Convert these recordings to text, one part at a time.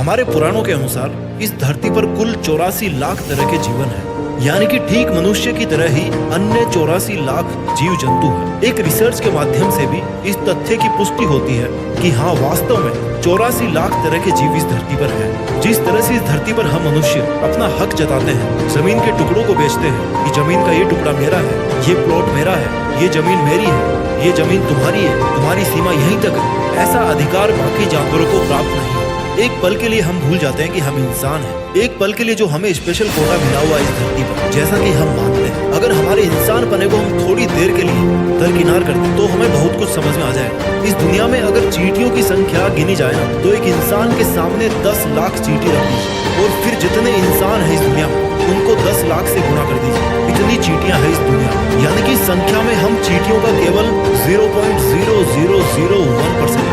हमारे पुराणों के अनुसार इस धरती पर कुल 84 लाख तरह के जीवन है, यानी कि ठीक मनुष्य की तरह ही अन्य 84 लाख जीव जंतु हैं। एक रिसर्च के माध्यम से भी इस तथ्य की पुष्टि होती है कि हाँ, वास्तव में 84 लाख तरह के जीव इस धरती पर हैं। जिस तरह से इस धरती पर हम मनुष्य अपना हक जताते हैं, जमीन के टुकड़ों को बेचते हैं कि जमीन का ये टुकड़ा मेरा है, ये प्लॉट मेरा है, ये जमीन मेरी है, ये जमीन तुम्हारी है, तुम्हारी सीमा यहीं तक है, ऐसा अधिकार बाकी जानवरों को प्राप्त नहीं है। एक पल के लिए हम भूल जाते हैं कि हम इंसान हैं। एक पल के लिए जो हमें स्पेशल कोटा मिला हुआ इस धरती पर, जैसा कि हम मानते हैं, अगर हमारे इंसान पने को हम थोड़ी देर के लिए दरकिनार कर दें तो हमें बहुत कुछ समझ में आ जाएगा। इस दुनिया में अगर चींटियों की संख्या गिनी जाए ना, तो एक इंसान के सामने 10 लाख चींटी रख दीजिए और फिर जितने इंसान है इस दुनिया में उनको 10 लाख से गुणा कर दीजिए। इतनी चींटियां हैं इस दुनिया में, यानी कि संख्या में हम चींटियों का केवल 0.0001%।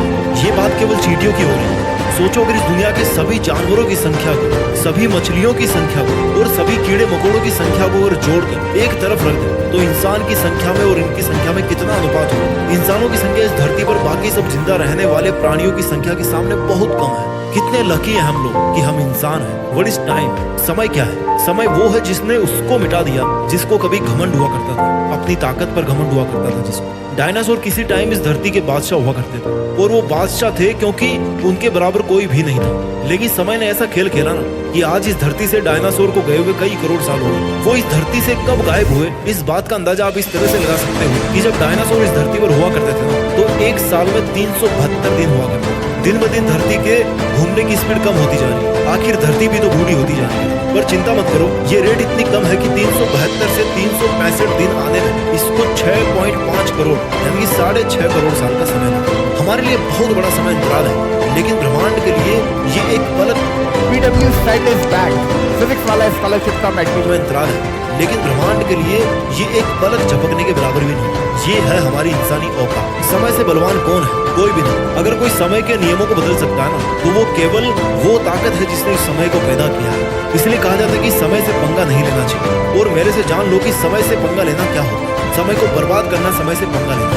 ये बात केवल चींटियों की हो रही है। सोचो अगर इस दुनिया के सभी जानवरों की संख्या को, सभी मछलियों की संख्या को और सभी कीड़े मकोड़ों की संख्या को अगर जोड़कर एक तरफ रख दें तो इंसान की संख्या में और इनकी संख्या में कितना अनुपात होगा। इंसानों की संख्या इस धरती पर बाकी सब जिंदा रहने वाले प्राणियों की संख्या के सामने बहुत कम है। कितने लकी हैं हम लोग कि हम इंसान हैं। What is time? समय क्या है? समय वो है जिसने उसको मिटा दिया जिसको कभी घमंड हुआ करता था, अपनी ताकत पर घमंड हुआ करता था जिसको। डायनासोर किसी टाइम इस धरती के बादशाह हुआ करते थे और वो बादशाह थे क्योंकि उनके बराबर कोई भी नहीं था। लेकिन समय ने ऐसा खेल खेला ना कि आज इस धरती से डायनासोर को गए हुए कई करोड़ साल हो गए। वो इस धरती से कब गायब हुए, इस बात का अंदाजा आप इस तरह से लगा सकते हो कि जब डायनासोर इस धरती पर हुआ करते थे ना, तो एक साल में 372 दिन हुआ करते थे। दिन ब दिन धरती के घूमने की स्पीड कम होती जा रही है, आखिर धरती भी तो बूढ़ी होती जा रही है। पर चिंता मत करो, ये रेट इतनी कम है कि 372 से 365 दिन आने में इसको 6.5 करोड़ यानी कि 6.5 करोड़ साल का समय लगा। हमारे लिए बहुत बड़ा समय अंतराल है, लेकिन ब्रह्मांड के लिए ये एक पलक PW site is back. Physics वाला स्कॉलरशिप का जो अंतराल है, लेकिन ब्रह्मांड के लिए ये एक पलक झपकने के बराबर भी नहीं। ये है हमारी इंसानी औकात। समय से बलवान कौन है? कोई भी नहीं। अगर कोई समय के नियमों को बदल सकता है ना, तो वो केवल वो ताकत है जिसने इस समय को पैदा किया है। इसलिए कहा जाता है कि समय से पंगा नहीं लेना चाहिए। और मेरे से जान लो कि समय से पंगा लेना क्या होगा। समय को बर्बाद करना समय से पंगा लेना।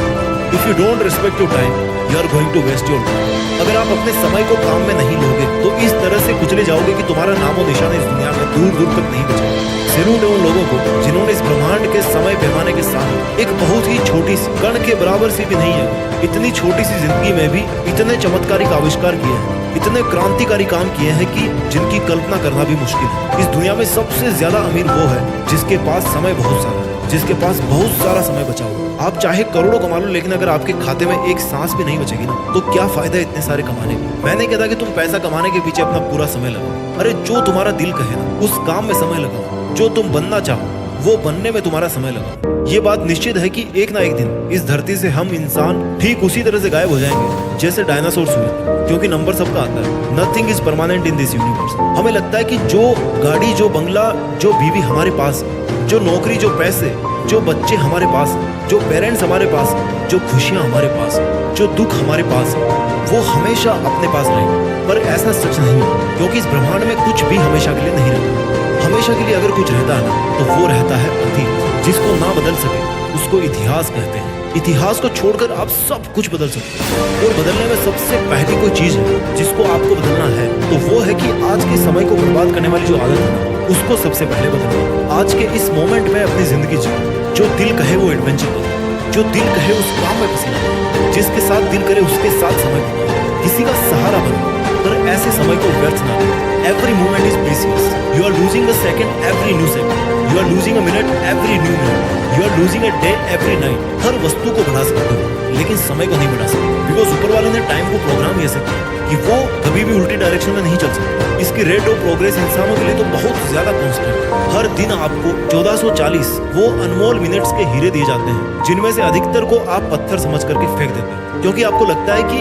If you don't respect your time, you are going to waste your time. अगर आप अपने समय को काम में नहीं लोगे तो इस तरह से कुचले जाओगे कि तुम्हारा नामो निशान इस दुनिया में दूर दूर तक नहीं बचेगा। सैल्यूट है उन लोगों को जिन्होंने इस ब्रह्मांड के समय पैमाने के साथ एक बहुत ही छोटी सी कण के बराबर सी भी नहीं है, इतनी छोटी सी जिंदगी में भी इतने चमत्कारिक आविष्कार किए हैं, इतने क्रांतिकारी काम किए हैं कि जिनकी कल्पना करना भी मुश्किल है। इस दुनिया में सबसे ज्यादा अमीर वो है जिसके पास समय बहुत सारा है, जिसके पास बहुत सारा समय बचा हुआ। आप चाहे करोड़ों कमा लो, लेकिन अगर आपके खाते में एक सांस भी नहीं बचेगी ना, तो क्या फायदा इतने सारे कमाने का। मैं नहीं कहता कि तुम पैसा कमाने के पीछे अपना पूरा समय लगाओ। अरे जो तुम्हारा दिल कहे ना, उस काम में समय लगाओ। जो तुम बनना चाहो वो बनने में तुम्हारा समय लगाओ। ये बात निश्चित है कि एक ना एक दिन इस धरती से हम इंसान ठीक उसी तरह से गायब हो जाएंगे जैसे डायनासोर हुए, क्योंकि नंबर सबका आता है। Nothing is permanent in this universe. हमें लगता है कि जो गाड़ी, जो बंगला, जो बीवी हमारे पास, जो नौकरी, जो पैसे, जो बच्चे हमारे पास, जो पेरेंट्स हमारे पास, जो खुशियां हमारे पास, जो दुख हमारे पास, वो हमेशा अपने पास रहेंगे। पर ऐसा सच नहीं है, क्योंकि इस ब्रह्मांड में कुछ भी हमेशा के लिए नहीं रहता। हमेशा के लिए अगर कुछ रहता है ना, तो वो रहता है अतीत, जिसको ना बदल सके उसको इतिहास कहते हैं। इतिहास को छोड़कर आप सब कुछ बदल सकते हैं, और बदलने में सबसे पहली कोई चीज है जिसको आपको बदलना है, तो वो है कि आज के समय को बर्बाद करने वाली जो आदत है ना, उसको सबसे पहले बदलना। आज के इस मोमेंट में अपनी जिंदगी जियो। जो दिल कहे वो एडवेंचर करो, जो दिल कहे उस काम में पसीना दो, जिसके साथ दिल करे उसके साथ समय बिताओ, किसी का सहारा बनो, पर ऐसे समय को व्यर्थ ना करो। Every moment is precious. You are losing a second every new second. You are losing a minute every new minute. You are losing a day every night. हर वस्तु को बढ़ा सकते हो, लेकिन समय को नहीं बढ़ा सकते, बिकॉज ऊपर वाले ने टाइम को प्रोग्राम ऐसे किया कि वो कभी भी उल्टी डायरेक्शन में नहीं चल सकता। इसकी रेट ऑफ प्रोग्रेस इंसानों के लिए तो बहुत ज्यादा कांस्टेंट है। हर दिन आपको 1440 वो अनमोल मिनट्स के हीरे दिए जाते हैं, जिनमें से अधिकतर को आप पत्थर समझ करके फेंक देते हैं, क्योंकि आपको लगता है कि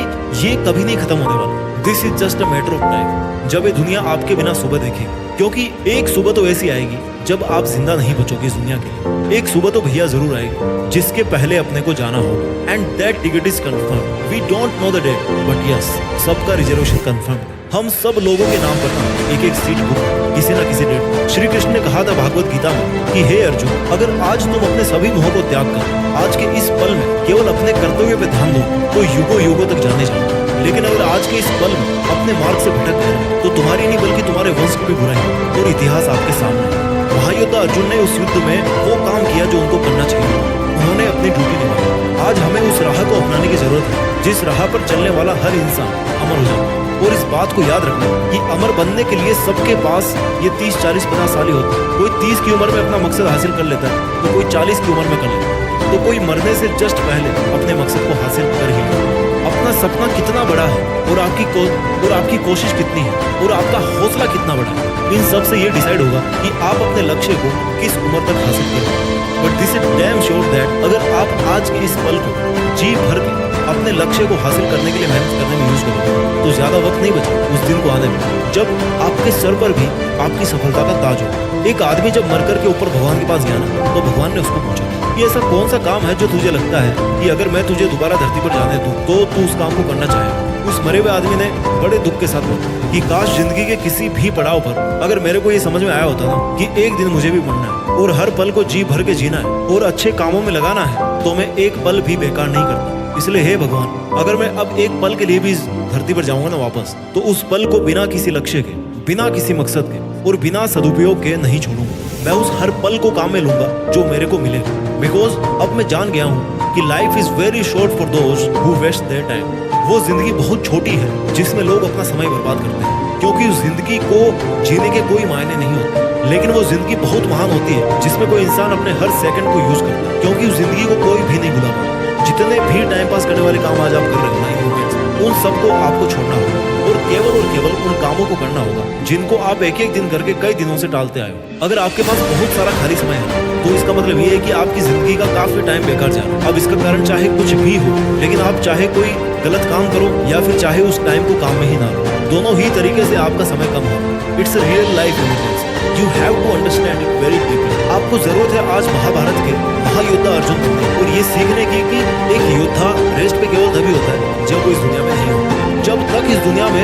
ये कभी नहीं खत्म होने वाला। This is just a matter of time, जब ये दुनिया आपके बिना सुबह देखेगी, क्योंकि एक सुबह तो ऐसी आएगी जब आप जिंदा नहीं बचोगे इस दुनिया के लिए। एक सुबह तो भैया जरूर आएगी जिसके पहले अपने को जाना होगा, and that ticket is confirm. We don't know the date, but yes, सबका रिजर्वेशन कंफर्म। हम सब लोगों के नाम पर एक एक सीट बुक किसी न किसी डेट। श्री कृष्ण ने कहा था भागवत गीता में कि हे अर्जुन, अगर आज तुम अपने सभी मोह को त्याग कर आज के इस पल में केवल अपने कर्तव्य पे ध्यान दो, तो युगों युगों तक जाने जाओ। लेकिन अगर आज के इस पल में अपने मार्ग से भटक गए तो तुम्हारी नहीं बल्कि तुम्हारे वंश की भी बुराई है और इतिहास आपके सामने है। महायोद्धा अर्जुन ने उस युद्ध में वो काम किया जो उनको करना चाहिए। उन्होंने अपनी ड्यूटी निभाई। आज हमें उस राह को अपनाने की जरूरत है जिस राह पर चलने वाला हर इंसान अमर हो जाता है। और इस बात को याद रखना कि अमर बनने के लिए सबके पास ये 30, 40, 50 साल ही होते हैं। कोई 30 की उम्र में अपना मकसद हासिल कर लेता है तो कोई 40 की उम्र में कर लेता है, तो कोई मरने से जस्ट पहले अपने मकसद को हासिल कर ही लेता है। अपना सपना कितना बड़ा है और आपकी कोशिश कितनी है और आपका हौसला कितना बड़ा है, इन सब से ये डिसाइड होगा कि आप अपने लक्ष्य को किस उम्र तक हासिल करेंगे। But this is damn sure that अगर आप आज के इस पल को जी भर के अपने लक्ष्य को हासिल करने के लिए मेहनत करने में यूज करोगे तो ज्यादा वक्त नहीं बचा उस दिन को आने में जब आपके सर पर भी आपकी सफलता का ताज हो। एक आदमी जब मरकर के ऊपर भगवान के पास गया ना तो भगवान ने उसको पूछा कि ऐसा कौन सा काम है जो तुझे लगता है कि अगर मैं तुझे दोबारा धरती पर जाने दूं तो तू उस काम को करना चाहे। उस मरे हुए आदमी ने बड़े दुख के साथ कहा कि काश जिंदगी के किसी भी पड़ाव पर अगर मेरे को ये समझ में आया होता ना कि एक दिन मुझे भी मरना है और हर पल को जी भर के जीना है और अच्छे कामों में लगाना है तो मैं एक पल भी बेकार नहीं करता। इसलिए हे भगवान, अगर मैं अब एक पल के लिए भी इस धरती पर जाऊंगा ना वापस तो उस पल को बिना किसी लक्ष्य के, बिना किसी मकसद के और बिना सदुपयोग के नहीं छोड़ूंगा। मैं उस हर पल को काम में लूंगा जो मेरे को मिलेगा। बिकॉज अब मैं जान गया हूँ कि life is very short for those who waste their time. वो जिंदगी बहुत छोटी है जिसमें लोग अपना समय बर्बाद करते हैं, क्योंकि उस जिंदगी को जीने के कोई मायने नहीं होते। लेकिन वो जिंदगी बहुत महान होती है जिसमें कोई इंसान अपने हर सेकंड को यूज करता है, क्योंकि उस जिंदगी को कोई भी नहीं भुला पाता। जितने भी टाइम पास करने वाले काम आज आप कर रहे हो ना इन मोमेंट्स, उन सबको आपको छोड़ना होगा और केवल उन कामों को करना होगा जिनको आप एक एक दिन करके कई दिनों से टालते आए हो। अगर आपके पास बहुत सारा खाली समय है तो इसका मतलब ये है कि आपकी जिंदगी का काफी टाइम बेकार जा रहा है। अब इसका कारण चाहे कुछ भी हो, लेकिन आप चाहे कोई गलत काम करो या फिर चाहे उस टाइम को काम में ही ना लो, दोनों ही तरीके से आपका समय कम हो। It's a real life emergency. You have to understand it very deeply. आपको जरूरत है आज महाभारत के महायोद्धा अर्जुन बनने और ये सीखने की कि एक योद्धा रेस्ट पे केवल तभी होता है जब वो इस दुनिया में नहीं होता। जब तक इस दुनिया में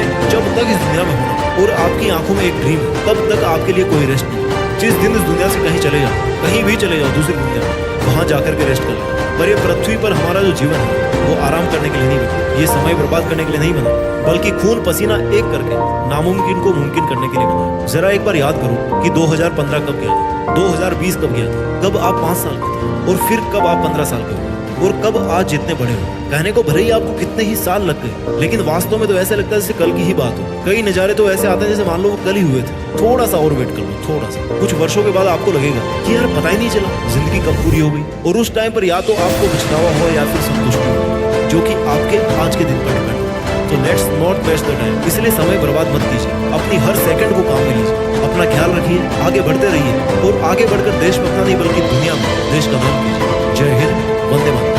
होना और आपकी आंखों में एक ड्रीम है तब तक आपके लिए कोई रेस्ट नहीं। जिस दिन इस दुनिया से कहीं भी चले जाओ दूसरी दुनिया में, वहां जाकर के रेस्ट कर लो। पर ये पृथ्वी पर हमारा जो जीवन है वो आराम करने के लिए नहीं बना, ये समय बर्बाद करने के लिए नहीं बना, बल्कि खून पसीना एक करके नामुमकिन को मुमकिन करने के लिए बना। जरा एक बार याद करो कि 2015 कब गया था, 2020 कब गया था, कब आप 5 साल के थे और फिर कब आप 15 साल के हो और कब आज जितने बड़े हो। कहने को भले ही आपको कितने ही साल लग गए, लेकिन वास्तव में तो ऐसे लगता है जैसे कल की ही बात हो। कई नजारे तो ऐसे आते हैं जैसे मान लो वो कल ही हुए थे। थोड़ा सा और वेट कर लो, थोड़ा सा, कुछ वर्षों के बाद आपको लगेगा कि यार पता ही नहीं चला जिंदगी कब पूरी हो गई। और उस टाइम पर या तो आपको पछतावा हो या फिर संतुष्टि हो, जो कि आपके आज के दिन पर डिपेंड हो। तो let's not waste the time. इसलिए समय बर्बाद मत कीजिए, अपनी हर सेकंड को काम में लीजिए, अपना ख्याल रखिए, आगे बढ़ते रहिए और आगे बढ़कर देश में अपना नहीं बल्कि दुनिया में देश का नाम कीजिए। जय हिंद, वंदे मातरम।